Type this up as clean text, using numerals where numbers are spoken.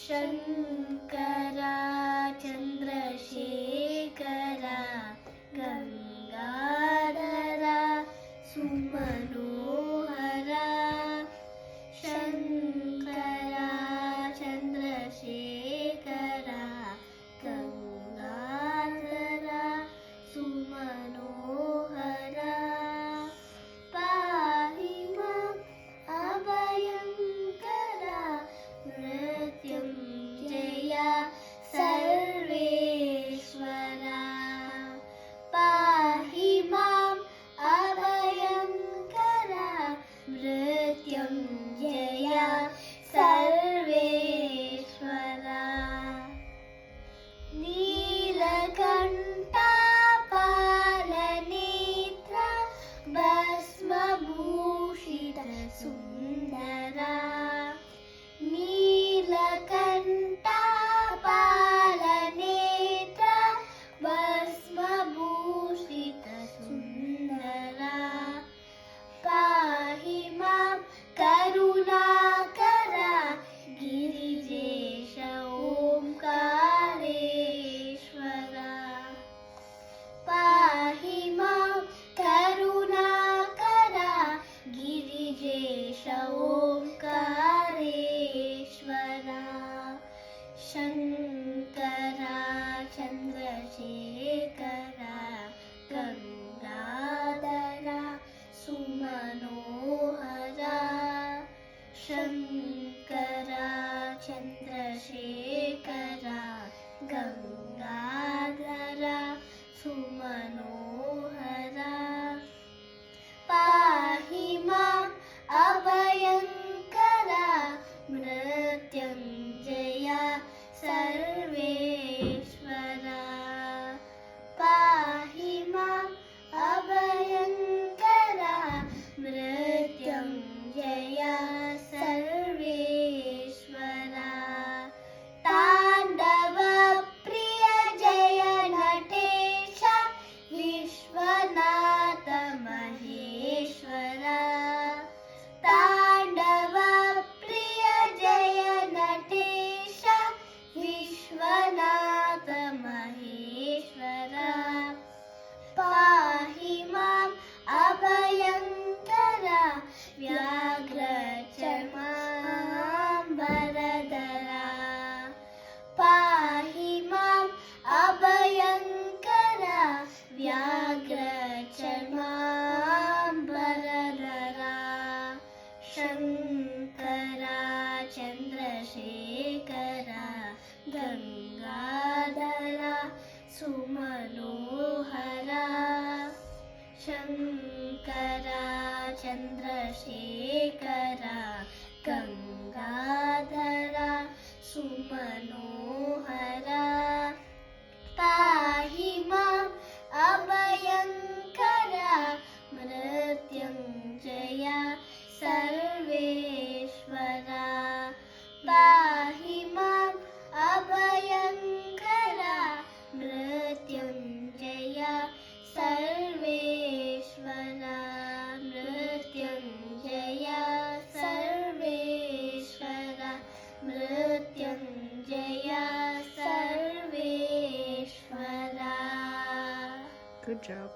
ಶಂಕರ ಚಂದ್ರಶೇಖರ ಗಂಗಾಧರ ಸುಮನೋಹರ ಶಂಕರ ಚಂದ್ರಶೇಖರ ಗಂಗಾಧರ ಸುಮನೋಹರ ಪಾಹಿ ಮಾಂ ಅಭಯಂಕರ ಮೃತ್ಯುಂಜಯ ಸರ್ವೇಶ್ವರ ಪಾಹಿ ಮಾಂ ಅಭಯಂಕರ ಮೃತ್ಯುಂಜಯ ಸರ್ವೇಶ್ವರ ನೀಲಕಂಠ ಪಾಲನೇತ್ರ ಭಸ್ಮಭೂಷಿತ ಸುಂದರ ನೀಲಕಂಠ ಪಾಲನೇತ್ರ ಭಸ್ಮಭೂಷಿತ ಸುಂದರ ಪಾಹಿ ಮಾಂ ಕರುಣಾಕರ ಗಿರಿಜೇಶ ಓಂಕಾರೇಶ್ವರ ಪಾಹಿ ಮಾಂ ಕರುಣಾಕರ ಗಿರಿಜೇಶ ಓಂಕಾರೇಶ್ವರ ಶಂಕರ ಚಂದ್ರಶೇಖರ ಗಂಗಾಧರ ಸುಮನೋಹರ ಶಂಕರ ಚಂದ್ರಶೇಖರ ಗಂಗಾಧರ ಸುಮನೋಹರ ಪಾಹಿ ಮಾಂ ಅಭಯಂಕರ ಮೃತ್ಯುಂಜಯ ಸರ್ವೇಶ್ವರ ಪಾಹಿ ಮಾಂ ಅಭಯಂಕರ ಮೃತ್ಯುಂಜಯ ಸರ್ವೇಶ್ವರ ತಾಂಡವ ಪ್ರಿಯ ಜಯ ನಟೇಶ ವಿಶ್ವನಾಥ ಮಹೇಶ್ವರ ತಾಂಡವ ಪ್ರಿಯ ಜಯ ನಟೇಶ ವಿಶ್ವನಾಥ ಮಹೇಶ್ವರ ಪಾಹಿ ಮಾಂ ಅಭಯಂಕರ ವ್ಯಾಘ್ರ ಚರ್ಮಾಂಬರಧರ ಪಾಹಿ ಮಾಂ ಅಭಯಂಕರ ವ್ಯಾಘ್ರ ಚರ್ಮಾಂಬರಧರ ಶಂಕರ ಚಂದ್ರಶೇಖರ ಗಂಗಾಧರ ಸುಮನೋಹರ ಶಂಕರ ಚಂದ್ರಶೇಖರ ಗಂಗಾಧರ ಸುಮನೋಹರ ಪಾಹಿ ಮಾಂ ಅಭಯಂಕರ ಮೃತ್ಯುಂಜಯ ಸರ್ವೇಶ್ವರ ಪಾಹಿ ಮಾಂ ಅಭಯಂಕರ ಮೃತ್ಯುಂಜಯ ಸರ್ವೇಶ್ವರ ಮೃತ್ಯುಂಜಯ ಸರ್ವೇಶ್ವರ ಮೃತ್ಯುಂಜಯ ಸರ್ವೇಶ್ವರ. Good job.